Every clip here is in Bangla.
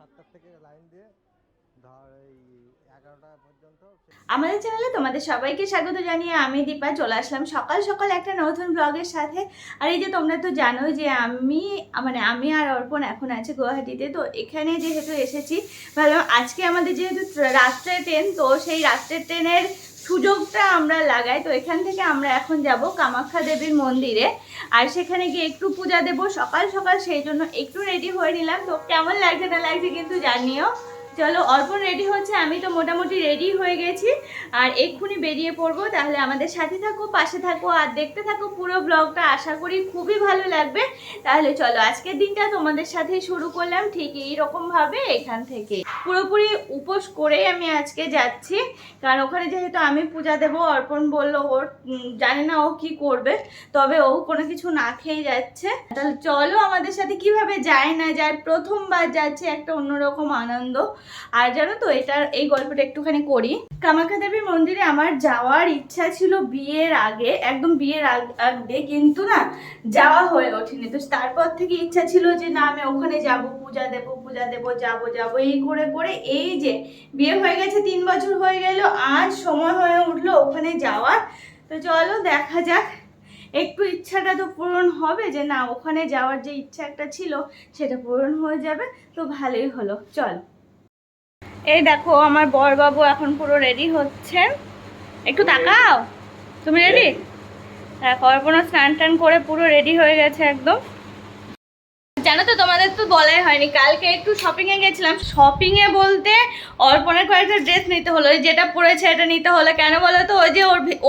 7টা থেকে লাইন দিয়ে ধর এই 11টা পর্যন্ত। আমাদের চ্যানেলে তোমাদের সবাইকে স্বাগত জানিয়ে আমি দীপা চলে আসলাম সকাল সকাল একটা নতুন ব্লগের সাথে। আর এই যে তোমরা তো জানো যে আমি আর অর্পণ এখন আছে গুয়াহাটিতে। তো এখানে যেহেতু এসেছি ভাবলাম আজকে আমাদের যেহেতু রাত্রে ট্রেন, তো সেই রাত্রের ট্রেনের সুযোগটা আমরা লাগাই। তো এখান থেকে আমরা এখন যাব কামাখ্যা দেবীর মন্দিরে, আর সেখানে গিয়ে একটু পূজা দেবো সকাল সকাল, সেই জন্য একটু রেডি হয়ে নিলাম। তো কেমন লাগছে না লাগছে কিন্তু জানিও। চলো, অর্পণ রেডি হচ্ছে, আমি তো মোটামুটি রেডি হয়ে গেছি আর এক্ষুনি বেরিয়ে পড়বো। তাহলে আমাদের সাথে থাকো, পাশে থাকো আর দেখতে থাকো পুরো ব্লগটা, আশা করি খুবই ভালো লাগবে। তাহলে চলো, আজকের দিনটা তোমাদের সাথে শুরু করলাম ঠিক এইরকম ভাবে এখান থেকে। পুরোপুরি উপোস করেই আমি আজকে যাচ্ছি, কারণ ওখানে যেহেতু আমি পূজা দেবো। অর্পণ বললো ওর জানে না ও কি করবে, তবে ও কোনো কিছু না খেয়ে যাচ্ছে। তাহলে চলো আমাদের সাথে কিভাবে যায় না যায়, প্রথমবার যাচ্ছে, একটা অন্যরকম আনন্দ। আর জানো তো এই গল্পটা একটুখানি করি। কামাখ্যা দেবীর মন্দিরে আমার যাওয়ার ইচ্ছা ছিল বিয়ের আগে, একদম বিয়ের আগে, কিন্তু না যাওয়া হয়ে ওঠেনি। তো তারপর থেকে ইচ্ছা ছিল যে না আমি ওখানে যাব, পূজা দেবো, যাবো এই করে করে এই যে বিয়ে হয়ে গেছে, 3 বছর হয়ে গেল, আজ সময় হয়ে উঠলো ওখানে যাওয়ার। তো চলো দেখা যাক, একটু ইচ্ছাটা তো পূরণ হবে, যে না ওখানে যাওয়ার যে ইচ্ছা একটা ছিল সেটা পূরণ হয়ে যাবে। তো ভালোই হলো, চল। এই দেখো আমার বরবাবু এখন পুরো রেডি হচ্ছে, একটু তাকাও। তুমি রেডি? দেখো অর্পণ স্নান টান করে পুরো রেডি হয়ে গেছে একদম। জানো তো তোমাদের তো বলাই হয়নি, কালকে একটু শপিংয়ে গেছিলাম। শপিংয়ে বলতে অর্পণের কয়েকটা ড্রেস নিতে হলো, যেটা পরেছে এটা নিতে হলো। কেন বলো তো, ওই যে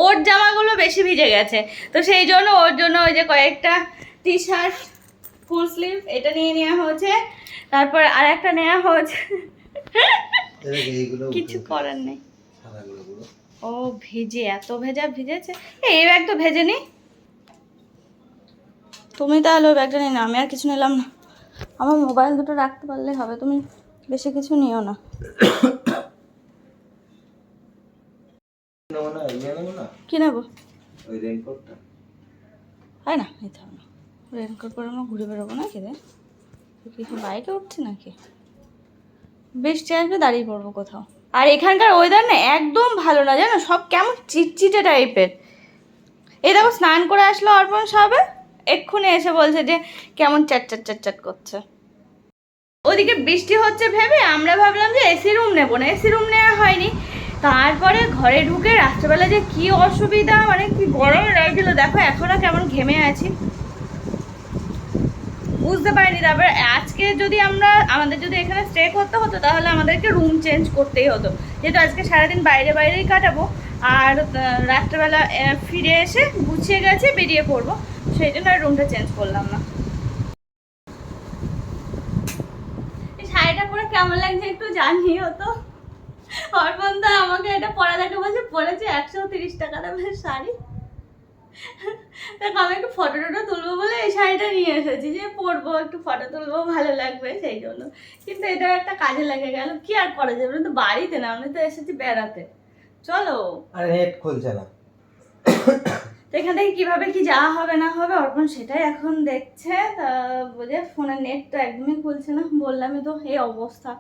ওর জামাগুলো বেশি ভিজে গেছে, তো সেই জন্য ওর জন্য ওই যে কয়েকটা টি শার্ট ফুল স্লিভ এটা নিয়ে নেওয়া হয়েছে, তারপর আর একটা নেওয়া হয়েছে। কিছু করার নেই। ও ভিজে, এত ভিজেছে। এই ব্যাগ তো ভেজেনি, তুমি তাহলে ওই ব্যাগটা নিয়ে নাও, আমি আর কিছু নিলাম না। আমার মোবাইল দুটো রাখতে পারলে হবে, তুমি বেশি কিছু নিও না। কি নেবো? হয় না, নিতে হবে না। রেনকোট পরে আমরা ঘুরে বেরোবো না, রে কিছু বাইকে উঠছি নাকি? বৃষ্টি আসবে, দাঁড়িয়ে পড়বো কোথাও। আর এখানকার ওয়েদার না একদম ভালো না, জানো, সব কেমন চিটচিটে টাইপের। এই দেখো স্নান করে আসলো অর্পণ সবে, এক্ষুনি এসে বলছে যে কেমন চ্যাট করছে। ওদিকে বৃষ্টি হচ্ছে ভেবে আমরা ভাবলাম যে এসি রুম নেবো না, এসি রুম নেওয়া হয়নি। তারপরে ঘরে ঢুকে রাত্রেবেলা যে কি অসুবিধা, মানে কি গরম লাগছিল, দেখো এখনো কেমন ঘেমে আছি, বুঝতে পারিনি। তারপর আজকে যদি আমাদের যদি এখানে স্টে করতে হতো তাহলে আমাদেরকে রুম চেঞ্জ করতেই হতো, যেহেতু আজকে সারাদিন বাইরেই কাটাবো। আর রাত্রেবেলা ফিরে এসে গুছিয়ে গেছে বেরিয়ে পড়বো, সেই জন্য আর রুমটা চেঞ্জ করলাম না। এই শাড়িটা পরে কেমন লাগছে একটু জানিও তো। অর্পণ দা আমাকে এটা পরা দেখে বলছে পরেছে 130 টাকা দামের শাড়ি। দেখ আমি একটু ফটো তুলবো বলে এই শাড়িটা নিয়ে এসেছি, যে পরবো, একটু ফটো তুলবো, ভালো লাগবে সেই জন্য। কিন্তু এটা একটা কাজে লেগে গেল, কি আর করা যাবে, তো বাড়িতে না, আমি তো এসেছি বেড়াতে। চলো। আরে নেট খুলছে না। তো এখান থেকে কিভাবে কি যাওয়া হবে না হবে অর্পণ সেটাই এখন দেখছে। তা বোঝে ফোনের নেট তো একদমই খুলছে না, বললামই তো এই অবস্থা।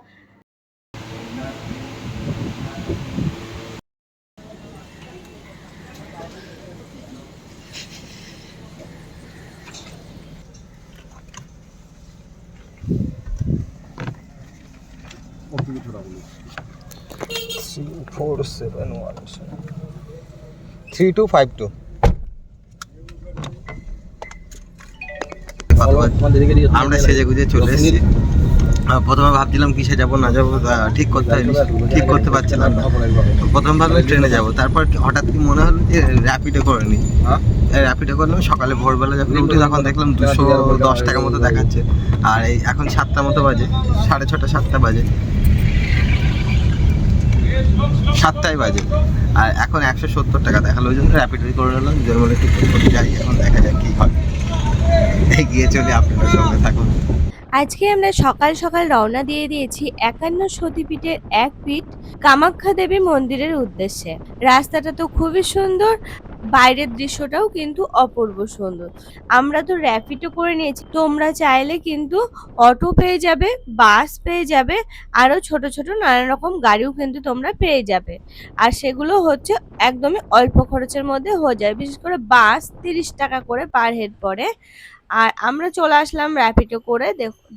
C4717 আমরা সেজে গুজে চলে এসেছি। প্রথমে ভাবছিলাম কিসে যাবো না যাবো, ঠিক করতে পারছিলাম না। প্রথম ভাবলাম ট্রেনে যাবো, তারপর হঠাৎ কি মনে হলো যে র্যাপিডো করে নিই। র্যাপিডো করলাম, সকালে ভোরবেলা যখন উঠে তখন দেখলাম 210 টাকা মতো দেখাচ্ছে। আর এই এখন 7টা মতো বাজে, 6:30 7টা বাজে, 7টাই বাজে, আর এখন 170 টাকা দেখালো। ওই জন্য র্যাপিডোই করে নিলাম, যে বলে ঠিক করে যাই, এখন দেখা যাক কী হয়। এগিয়ে চলে, আপনাদের সঙ্গে থাকুন। আজকে আমরা সকাল সকাল রওনা দিয়ে দিয়েছি 51 সতীপীঠের এক পীঠ কামাখ্যা দেবী মন্দিরের উদ্দেশ্যে। রাস্তাটা তো খুবই সুন্দর, বাইরের দৃশ্যটাও কিন্তু অপূর্ব সুন্দর। আমরা তো র্যাপিডো করে নিয়েছি, তোমরা চাইলে কিন্তু অটো পেয়ে যাবে, বাস পেয়ে যাবে, আরো ছোট ছোট নানান রকম গাড়িও কিন্তু তোমরা পেয়ে যাবে। আর সেগুলো হচ্ছে একদমই অল্প খরচের মধ্যে হয়ে যায়। বিশেষ করে বাস 30 টাকা করে পার হেড পড়ে। আর আমরা চলে আসলাম র্যাপিডো করে।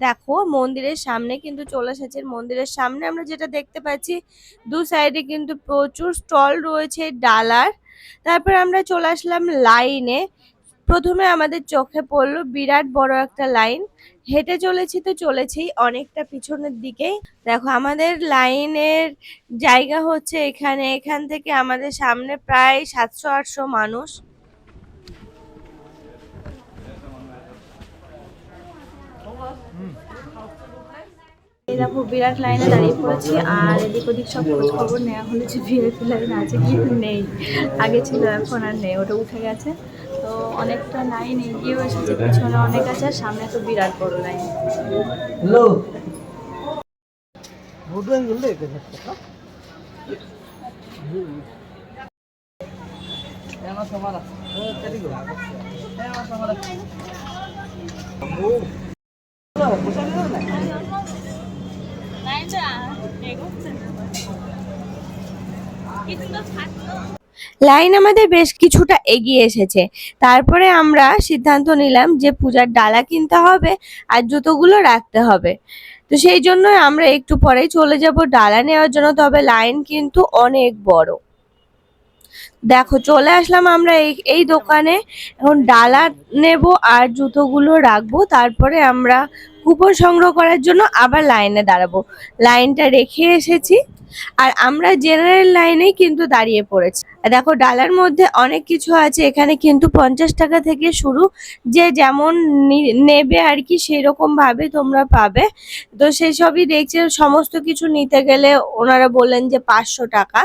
দেখো মন্দিরের সামনে কিন্তু চলে এসেছে। মন্দিরের সামনে আমরা যেটা দেখতে পাচ্ছি, দু সাইডে কিন্তু প্রচুর স্টল রয়েছে ডালার। তারপর আমরা চলে আসলাম লাইনে। প্রথমে আমাদের চোখে পড়লো বিরাট বড় একটা লাইন। হেঁটে চলেছি তো চলেছি অনেকটা পিছনের দিকেই। দেখো আমাদের লাইনের জায়গা হচ্ছে এখানে। এখান থেকে আমাদের সামনে প্রায় 700-800 মানুষ। এই দেখো বিরাট লাইনে দাঁড়িয়ে পড়েছি, আর এদিক ওদিক সব খোঁজ খবর নেওয়া হলো যে ভিআইপি লাইন আছে কি নেই। আগে ছিল, এখন আর নেই, ওটা উঠে গেছে। তো অনেকটা লাইন এগিয়েও এসেছে, পিছনে অনেক আছে, আর সামনে তো বিরাট বড় লাইন। লাইন আমাদের বেশ কিছুটা এগিয়ে এসেছে। তারপরে আমরা সিদ্ধান্ত নিলাম যে পূজার ডালা কিনতে হবে আর জুতোগুলো রাখতে হবে। তো সেই জন্য আমরা একটু পরেই চলে যাব ডালা নেওয়ার জন্য। তবে লাইন কিন্তু অনেক বড়। দেখো চলে আসলাম আমরা এই দোকানে। এখন ডালা নেব আর জুতোগুলো রাখবো। তারপরে আমরা কুপন সংগ্রহ করার জন্য আবার লাইনে দাঁড়াবো। লাইনটা রেখে এসেছি, আর আমরা জেনারেল লাইনেই কিন্তু দাঁড়িয়ে পড়েছি। দেখো ডালার মধ্যে অনেক কিছু আছে। এখানে কিন্তু 50 টাকা থেকে শুরু, যে যেমন নেবে আর কি সেরকম ভাবে তোমরা পাবে। তো সেই সবই দেখছি। সমস্ত কিছু নিতে গেলে ওনারা বললেন যে 500 টাকা।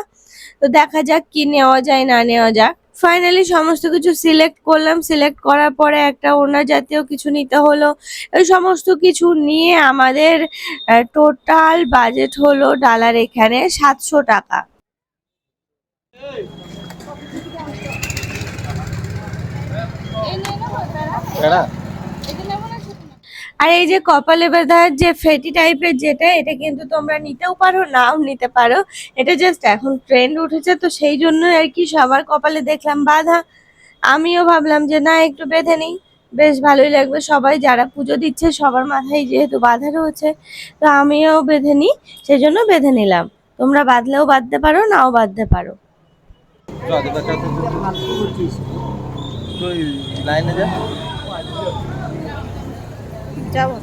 তো দেখা যাক কি নেওয়া যায় না নেওয়া যাক। ফাইনালি সমস্ত কিছু সিলেক্ট করলাম। সিলেক্ট করার পরে একটা ওড়না জাতীয় কিছু নিতে হলো। এই সমস্ত কিছু নিয়ে আমাদের টোটাল বাজেট হলো ডালার এখানে 700 টাকা। আর এই যে কপালে বাঁধার যে ফেটি টাইপের যেটা, এটা কিন্তু তোমরা নিতেও পারো, নাও নিতে পারো। এটা জাস্ট এখন ট্রেন্ড উঠেছে, তো সেই জন্য আর কি সবার কপালে দেখলাম বাঁধা। আমিও ভাবলাম যে না একটু বেঁধে নিই, বেশ ভালোই লাগবে। সবাই যারা পুজো দিচ্ছে সবার মাথায় যেহেতু বাঁধা রয়েছে, তো আমিও বেঁধে নিই, সেই জন্য বেঁধে নিলাম। তোমরা বাঁধলেও বাঁধতে পারো, নাও বাঁধতে পারো। লাইনে যা যাবো।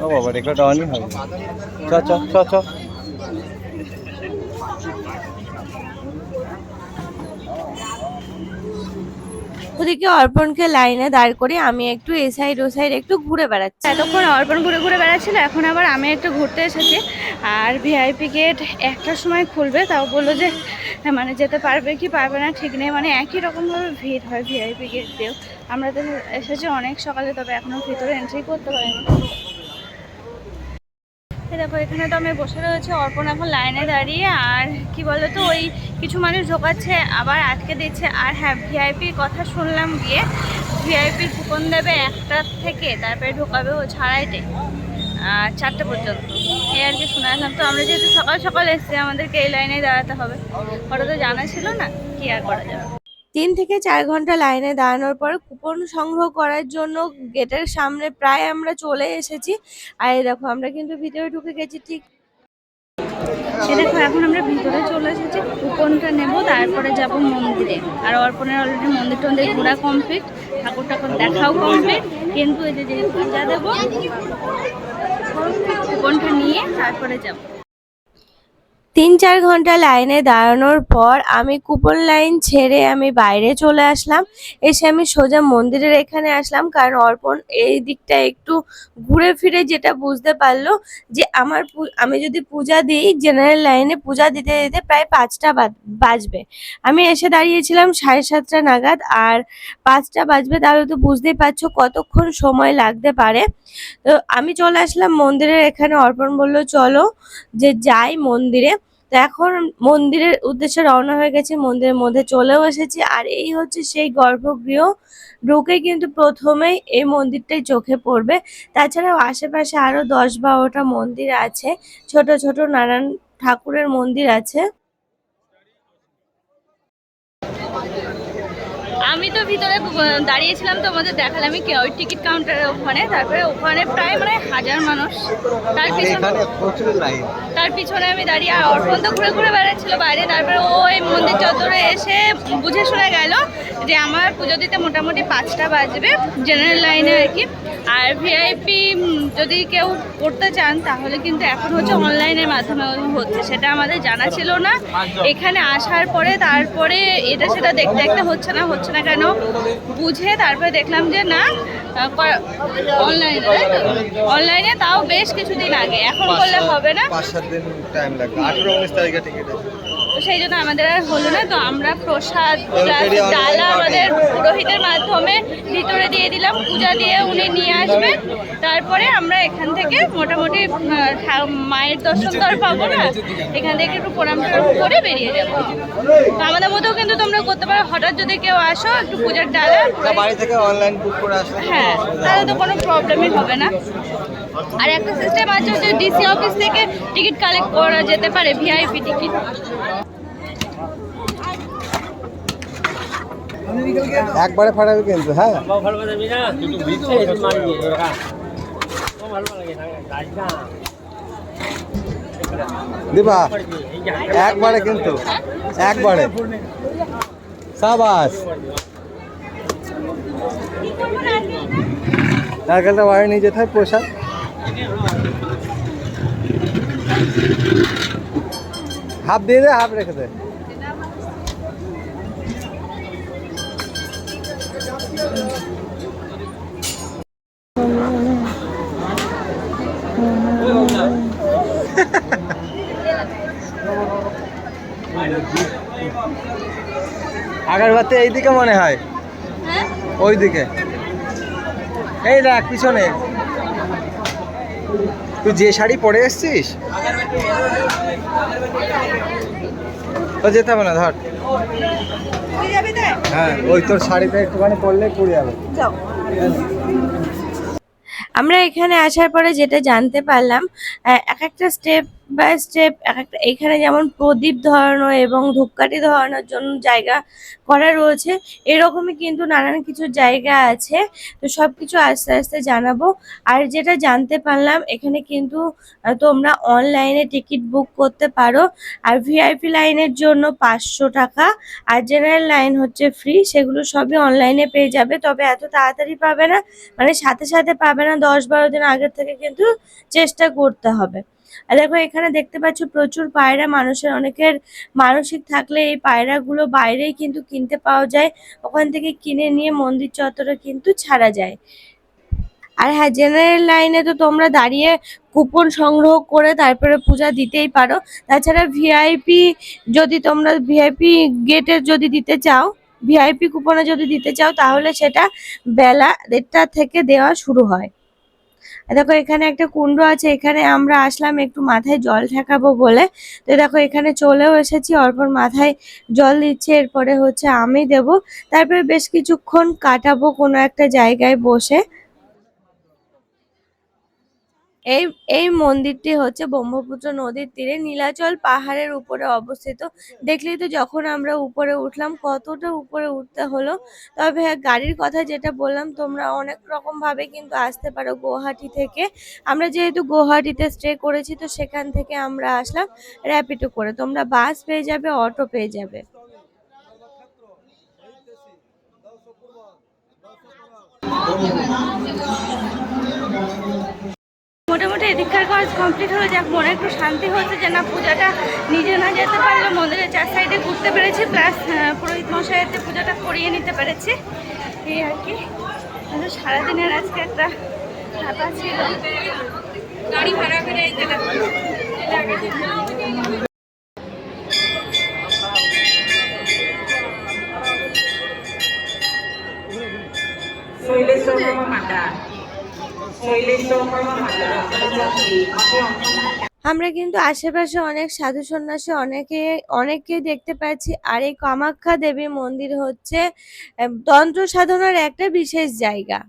ও বাবা রেকর্ড অনই হবে। চ চ চ চ ওদিকে অর্পণকে লাইনে দাঁড় করে আমি একটু এ সাইড ও সাইড একটু ঘুরে বেড়াচ্ছি। এতক্ষণ অর্পণ ঘুরে ঘুরে বেড়াচ্ছিল, এখন আবার আমি একটু ঘুরতে এসেছি। আর ভিআইপি গেট 1টার সময় খুলবে, তাও বললো যে মানে যেতে পারবে কি পারবে না ঠিক নেই, মানে একই রকমভাবে ভিড় হয় ভিআইপি গেট দিয়েও। আমরা তো এসেছি অনেক সকালে, তবে এখনও ভিতরে এন্ট্রি করতে পারিনি। দেখো এখানে তো আমি বসে রয়েছি, অর্পণ এখন লাইনে দাঁড়িয়ে। আর কি বলতো, ওই কিছু মানুষ ঢোকাচ্ছে আবার আটকে দিচ্ছে। আর হ্যাঁ, ভিআইপির কথা শুনলাম গিয়ে, ভিআইপির কুপন দেবে 1টা থেকে, তারপরে ঢোকাবে ও 2:30 4টে পর্যন্ত, এই আর কি শুনে আসলাম। তো আমরা যেহেতু সকাল সকাল এসেছি, আমাদেরকে এই লাইনেই দাঁড়াতে হবে। ওটা তো জানা ছিল না, কি আর করা যাবে। 3 থেকে 4 ঘন্টা লাইনে দাঁড়ানোর পর কুপন সংগ্রহ করার জন্য গেটের সামনে প্রায় আমরা চলে এসেছি। আর এই দেখো আমরা কিন্তু ভিতরে ঢুকে গেছি ঠিক। দেখো এখন আমরা ভিতরে চলে এসেছি, কুপনটা নেব, তারপরে যাব মন্দিরে। আর অর্পণের অলরেডি মন্দির টন্দির ঘোরা কমপ্লিট, ঠাকুর ঠাকুর দেখাও কমপ্লিট। কিন্তু এই যে পূজা দেবো, কুপনটা নিয়ে তারপরে যাব। 3-4 ঘন্টা লাইনে দাঁড়ানোর পর আমি কুপন লাইন ছেড়ে আমি বাইরে চলে আসলাম। এসে আমি সোজা মন্দিরের এখানে আসলাম, কারণ অর্পণ এই দিকটা একটু ঘুরে ফিরে যেটা বুঝতে পারলো যে আমি যদি পূজা দিই জেনারেল লাইনে, পূজা দিতে দিতে প্রায় 5টা বাজবে। আমি এসে দাঁড়িয়েছিলাম 7:30 নাগাদ, আর 5টা বাজবে, তাহলে তো বুঝতেই পারছো কতক্ষণ সময় লাগতে পারে। তো আমি চলে আসলাম মন্দিরের এখানে। অর্পণ বললো চলো যে যাই মন্দিরে। তো এখন মন্দিরের উদ্দেশ্যে রওনা হয়ে গেছি, মন্দিরের মধ্যে চলেও এসেছি। আর এই হচ্ছে সেই গর্ভগৃহ। ঢুকে কিন্তু প্রথমেই এই মন্দিরটাই চোখে পড়বে। তাছাড়াও আশেপাশে আরো 10-12টা মন্দির আছে, ছোট ছোট নানান ঠাকুরের মন্দির আছে। আমি তো ভিতরে দাঁড়িয়েছিলাম, তোমাদের দেখালাম আমি ওই টিকিট কাউন্টারের ওখানে। তারপরে ওখানে প্রায় মানে 1000 মানুষ, তার পিছনে আমি দাঁড়িয়ে, আর অর্পণ তো ঘুরে ঘুরে বেড়াচ্ছিল বাইরে। তারপরে ওই মন্দির চত্বরে এসে বুঝে শুনে গেল যে আমার পুজো দিতে মোটামুটি 5টা বাজবে জেনারেল লাইনে আর কি। আর ভিআইপি যদি কেউ করতে চান তাহলে কিন্তু এখন হচ্ছে অনলাইনের মাধ্যমে হচ্ছে, সেটা আমাদের জানা ছিল না। এখানে আসার পরে তারপরে এটা সেটা দেখতে দেখতে হচ্ছে না কেন বুঝে তারপরে দেখলাম যে না, অনলাইনে তাও বেশ কিছুদিন আগে, এখন করলে হবে না, 5-7 দিন টাইম লাগবে। 18-19 তারিখে টিকিট আছে, তো সেই জন্য আমাদের আর হলো না। তো আমরা প্রসাদ ডালা আমাদের পুরোহিতের মাধ্যমে ভিতরে দিয়ে দিলাম, পূজা দিয়ে উনি নিয়ে আসবেন। তারপরে আমরা এখান থেকে মোটামুটি মায়ের দর্শন তো আর পাবো না, এখান থেকে একটু প্রণাম করে বেরিয়ে যাবো। তো আমাদের মতো কিন্তু তোমরা করতে পারো, হঠাৎ যদি কেউ আসো একটু পূজার ডালা বাড়ি থেকে অনলাইন বুক করে আসলে হ্যাঁ, তাহলে তো কোনো প্রবলেমই হবে না। আর একটা সিস্টেম আছে যে ডিসি অফিস থেকে টিকিট কালেক্ট করা যেতে পারে, ভিআইপি টিকিট। একবারে ফাটাবে কিন্তু। হ্যাঁ, দিবা একবারে কিন্তু, একবারে সাবাস। নারকেলটা বাড়ি নিয়ে যেতে হয় প্রসাদ। হাফ দিয়ে দে, হাফ রেখে দে। আগরবাতি এইদিকে মনে হয়, ওইদিকে। এই দেখ পিছনে। তুই যে শাড়ি পরে এসছিস তো যেতে হবে না, ধর। হ্যাঁ, ওই তোর শাড়িটা একটুখানি পরলে পরে যাবে। আমরা এখানে আসার পরে যেটা জানতে পারলাম, এক একটা স্টেপ বাই স্টেপ এখানে যেমন প্রদীপ ধরানো এবং ধূপকাঠি ধরানোর জন্য জায়গা করা রয়েছে, এরকমই কিন্তু নানান কিছু জায়গা আছে। তো সব কিছু আস্তে আস্তে জানাবো। আর যেটা জানতে পারলাম, এখানে কিন্তু তোমরা অনলাইনে টিকিট বুক করতে পারো। আর ভিআইপি লাইনের জন্য 500 টাকা, আর জেনারেল লাইন হচ্ছে ফ্রি। সেগুলো সবই অনলাইনে পেয়ে যাবে, তবে এত তাড়াতাড়ি পাবে না, মানে সাথে সাথে পাবে না, 10-12 দিন আগের থেকে কিন্তু চেষ্টা করতে হবে। আর দেখো এখানে দেখতে পাচ্ছ প্রচুর পায়রা। মানুষের অনেকের মানসিক থাকলে এই পায়রাগুলো বাইরেই কিন্তু কিনতে পাওয়া যায়, ওখান থেকে কিনে নিয়ে মন্দির চত্বরে কিন্তু ছাড়া যায়। আর হ্যাঁ, জেনারেল লাইনে তো তোমরা দাঁড়িয়ে কুপন সংগ্রহ করে তারপরে পূজা দিতেই পারো। তাছাড়া ভিআইপি যদি তোমরা ভিআইপি গেটে যদি দিতে চাও, ভিআইপি কুপনে যদি দিতে চাও, তাহলে সেটা বেলা 1:30 থেকে দেওয়া শুরু হয়। দেখো এখানে একটা কুণ্ড আছে, এখানে আমরা আসলাম একটু মাথায় জল ঠেকাবো বলে। তো দেখো এখানে চলেও এসেছি, অর্পণ মাথায় জল দিচ্ছে, এরপরে হচ্ছে আমি দেব। তারপরে বেশ কিছুক্ষণ কাটাবো কোনো একটা জায়গায় বসে। এই মন্দিরটি হচ্ছে ব্রহ্মপুত্র নদীর তীরে নীলাচল পাহাড়ের উপরে অবস্থিত। দেখলেই তো যখন আমরা উপরে উঠলাম কতটা উপরে উঠতে হলো। তবে হ্যাঁ, গাড়ির কথা যেটা বললাম, তোমরা অনেক রকম ভাবে কিন্তু আসতে পারো গুয়াহাটি থেকে। আমরা যেহেতু গুয়াহাটিতে স্টে করেছি, তো সেখান থেকে আমরা আসলাম র্যাপিডো করে। তোমরা বাস পেয়ে যাবে, অটো পেয়ে যাবে। মোটামুটি এদিককার কাজ কমপ্লিট হলো, যাক মনে একটু শান্তি হচ্ছে যে না পূজাটা নিজে না যেতে পারলে মন্দিরের 4 সাইডে ঘুরতে পেরেছি, প্লাস পুরোহিত মশাইতে পূজাটা করিয়ে নিতে পেরেছি, এই আর কি। সারাদিনের আজকে একটা চাপা ছিল। গাড়ি ভাড়া করে এই জায়গা আমরা কিন্তু আশেপাশে অনেক সাধু সন্ন্যাসী অনেককে দেখতে পাচ্ছি। আর এই কামাখ্যা দেবী মন্দির হচ্ছে তন্ত্র সাধনার একটা বিশেষ জায়গা।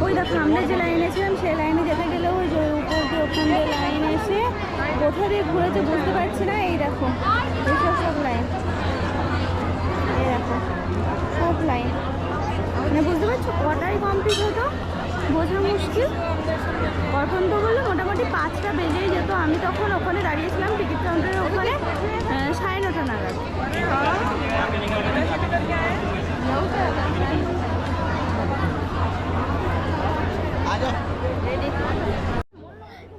ওই দেখো আমরা যে লাইনে ছিলাম সেই লাইনে যেতে গেলে ওই যে উপর দিয়ে ওখান দিয়ে লাইন এসে কোথা দিয়ে ঘুরেছে বুঝতে পারছি না। এই দেখো এইসব সব লাইন, এই দেখো সব লাইন, মানে বুঝতে পারছো কটাই কমপ্লিট হতো বোঝা মুশকিল। কখন তো বললো মোটামুটি 5টা বেজেই যেত। আমি তখন ওখানে দাঁড়িয়েছিলাম টিকিট কাউন্টারের ওখানে 9:30 নাগাদ।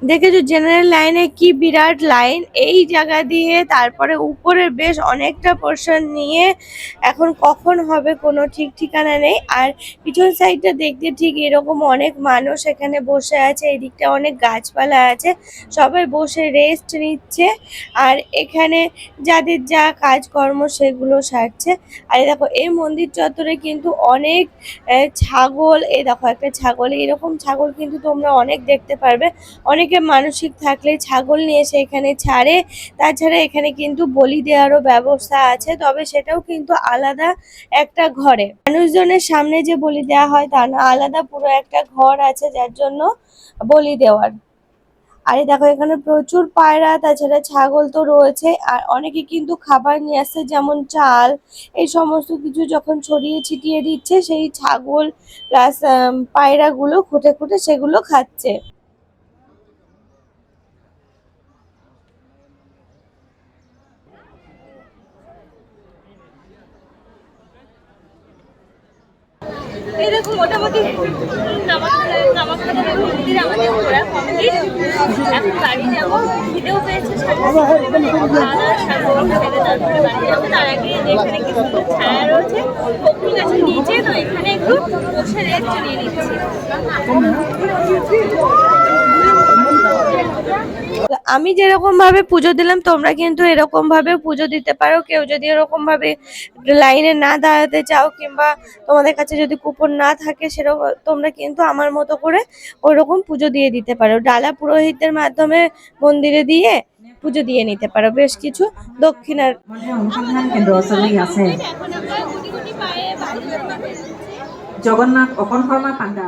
দেখেছো জেনারেল লাইনে কি বিরাট লাইন, এই জায়গা দিয়ে তারপরে উপরে বেশ অনেকটা পোর্শন নিয়ে এখন কখন হবে কোনো ঠিক ঠিকানা নেই। আর পিছন সাইডটা দেখতে ঠিক এরকম অনেক মানুষ এখানে বসে আছে, এদিকটা অনেক গাছপালা আছে, সবাই বসে রেস্ট নিচ্ছে আর এখানে যাদের যা কাজকর্ম সেগুলো সারছে। আর এই দেখো এই মন্দির চত্বরে কিন্তু অনেক ছাগল, এই দেখো একটা ছাগল, এরকম ছাগল কিন্তু তোমরা অনেক দেখতে পারবে। অনেকে মানসিক থাকলে ছাগল নিয়ে এসে এখানে ছাড়ে। তাছাড়া এখানে কিন্তু বলি দেওয়ারও ব্যবস্থা আছে, তবে সেটাও কিন্তু আলাদা একটা ঘরে, মানুষজনের সামনে যে বলি দেওয়া হয় তা না, আলাদা পুরো একটা ঘর আছে যার জন্য বলি দেওয়ার। আরে দেখো এখানে প্রচুর পায়রা, তাছাড়া ছাগল তো রয়েছে। আর অনেকে কিন্তু খাবার নিয়ে আসছে, যেমন চাল, এই সমস্ত কিছু যখন ছড়িয়ে ছিটিয়ে দিচ্ছে সেই ছাগল প্লাস পায়রাগুলো খুঁটে খুঁটে সেগুলো খাচ্ছে। এই দেখো মোটামুটি কামাখ্যা দেবী মন্দির আমাদের ঘোরা কমপ্লিট। এখন বাড়ি যাবো, খিদেও পেয়েছে, তারপরে বাড়ি যাবো। তার আগে এখানে কি সুন্দর ছায়া রয়েছে বকুল গাছের নিচে, তো এখানে একটু বসে রেস্ট নিয়ে নিচ্ছি। আমি যেরকম ভাবে পুজো দিলাম তোমরা কিন্তু এরকম ভাবে পুজো দিতে পারো। কেউ যদি এরকম ভাবে লাইনে না দাঁড়াতে চাও কিংবা তোমাদের কাছে যদি কুপন না থাকে, সেরকম তোমরা কিন্তু আমার মতো করে ওইরকম পুজো দিয়ে দিতে পারো। ডালা পুরোহিতের মাধ্যমে মন্দিরে দিয়ে পুজো দিয়ে নিতে পারো। বেশ কিছু দক্ষিণার অনুসন্ধান কেন্দ্র ওচৰলৈ আছে। এখন আমরা গুটি গুটি পায়ে বাড়ি যাবো। জগন্নাথ অকন শৰ্মা পাণ্ডা।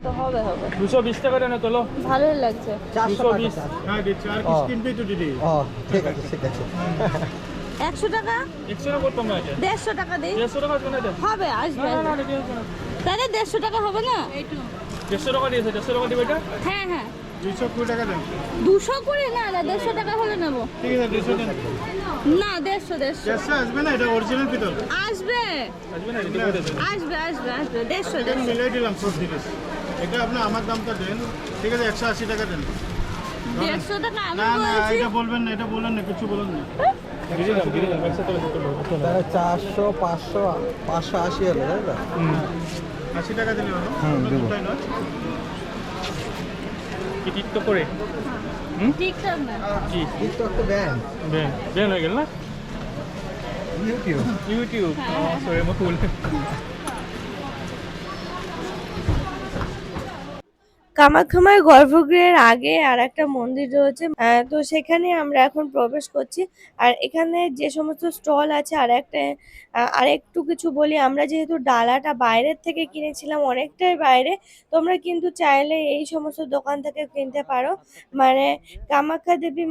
তো হবে 220 টাকা দেন তোলো। ভালোই লাগছে। 220 হ্যাঁ দিচ্ছি আর কি স্ক্রিন পে তো দিদি। ঠিক আছে ঠিক আছে। 100 টাকা 100 টাকা করতাম না এটা 150 টাকা দিই 150 টাকা কেন এটা হবে, আসবে। না না এটা তাহলে 150 টাকা হবে না? 150 টাকা দিয়েছে 150 টাকা দিবে এটা। হ্যাঁ হ্যাঁ 220 টাকা দেন। 200 করে না, 150 টাকা হলে নেবো। ঠিক আছে 200 দেন। না 150 150 আসবে না, এটা অরিজিনাল পিতল। আসবে আসবে না এটা করে দেন। আসবে আসবে আসবে 150 আমি মিলাই দিলাম সব জিনিস। এটা আপনি আমার দামটা দেন, ঠিক আছে 180 টাকা দেন। 150 টাকা আমি না না বলছি। এটা বলবেন না, এটা বলেন না, কিছু বলেন না। দিলাম 100 টাকা দিতে তাহলে 400 500 580 হলো তাই তো? 80 টাকা দিলে হলো। দেবো। দুটাই নয় কি টিকটক করে টিকটক না, কি টিকটক তো ব্যান। বেন বেন হয়ে গেল না ইউটিউব। ইউটিউব সরি মত বলে। কামাখ্যা মায়ের গর্ভগৃহের আগে আর একটা মন্দির রয়েছে, তো সেখানে আমরা এখন প্রবেশ করছি। আর এখানে যে সমস্ত স্টল আছে আর একটু কিছু বলি, আমরা যেহেতু ডালাটা বাইরের থেকে কিনেছিলাম, অনেকটাই বাইরে, তোমরা কিন্তু চাইলে এই সমস্ত দোকান থেকে কিনতে পারো। মানে কামাখ্যা দেবী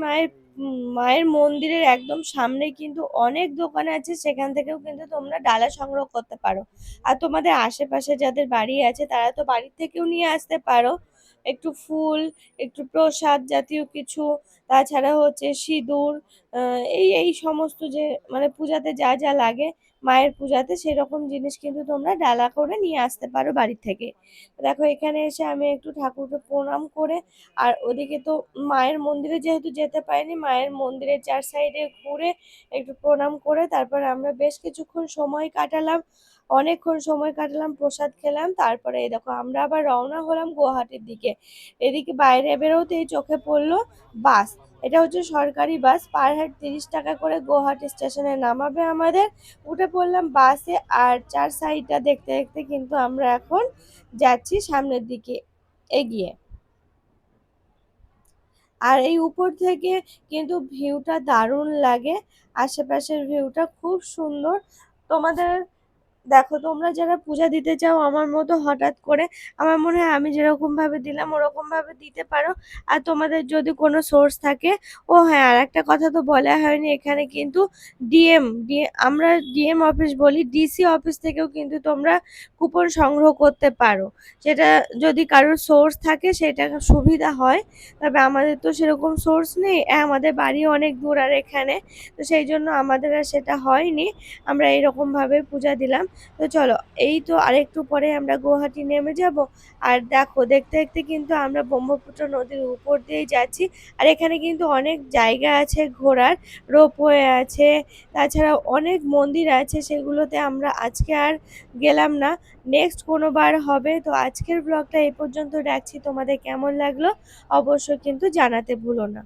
মায়ের মন্দিরের একদম সামনে কিন্তু অনেক দোকান আছে, সেখান থেকেও কিন্তু তোমরা ডালা সংগ্রহ করতে পারো। আর তোমাদের আশেপাশে যাদের বাড়ি আছে তারা তো বাড়ির থেকেও নিয়ে আসতে পারো একটু ফুল, একটু প্রসাদ জাতীয় কিছু, তাছাড়া হচ্ছে সিঁদুর, এই সমস্ত যে মানে পূজাতে যা যা লাগে মায়ের পূজাতে সেরকম জিনিস কিন্তু তোমরা ডালা করে নিয়ে আসতে পারো বাড়ি থেকে। দেখো এখানে এসে আমি একটু ঠাকুরকে প্রণাম করে, আর ওদিকে তো মায়ের মন্দিরে যেহেতু যেতে পারিনি, মায়ের মন্দিরের 4 সাইডে ঘুরে একটু প্রণাম করে তারপরে আমরা বেশ কিছুক্ষণ সময় কাটালাম, অনেকক্ষণ সময় কাটালাম, প্রসাদ খেলাম। তারপরে এই দেখো আমরা আবার রওনা হলাম গুয়াহাটির দিকে। এদিকে বাইরে বেরোতেই চোখে পড়লো বাস। এটা হচ্ছে সরকারি বাস, পার হেড 30 টাকা করে গুয়াহাটি স্টেশনে নামাবে আমাদের। উঠে পড়লাম বাসে, আর 4 সাইডটা দেখতে দেখতে কিন্তু আমরা এখন যাচ্ছি সামনের দিকে এগিয়ে। আর এই উপর থেকে কিন্তু ভিউটা দারুণ লাগে, আশেপাশের ভিউটা খুব সুন্দর। তোমাদের দেখো, তোমরা যারা পূজা দিতে চাও আমার মতো হঠাৎ করে, আমার মনে হয় আমি যেরকম ভাবে দিলাম ওরকম ভাবে দিতে পারো। আর তোমাদের যদি কোনো সোর্স থাকে, ও হ্যাঁ আর একটা কথা তো বলা হয়নি, এখানে কিন্তু আমরা ডিএম অফিস বলি, ডিসি অফিস থেকেও কিন্তু তোমরা কুপন সংগ্রহ করতে পারো। সেটা যদি কারোর সোর্স থাকে সেটা সুবিধা হয়, তবে আমাদের তো সেরকম সোর্স নেই, আমাদের বাড়ি অনেক দূর আর এখানে, তো সেই জন্য আমাদের আর সেটা হয়নি। আমরা এইরকম ভাবে পূজা দিলাম। তো চলো, এই তো আরেকটু পরে আমরা গুয়াহাটি নেমে যাব। আর দেখো দেখতে দেখতে কিন্তু আমরা ব্রহ্মপুত্র নদীর উপর দিয়েই যাচ্ছি। আর এখানে কিন্তু অনেক জায়গা আছে ঘোরার, রোপওয়ে আছে, তাছাড়া অনেক মন্দির আছে, সেগুলোতে আমরা আজকে আর গেলাম না, নেক্সট কোনো বার হবে। তো আজকের ব্লগটা এই পর্যন্ত রাখছি, তোমাদের কেমন লাগলো অবশ্যই কিন্তু জানাতে ভুলো না।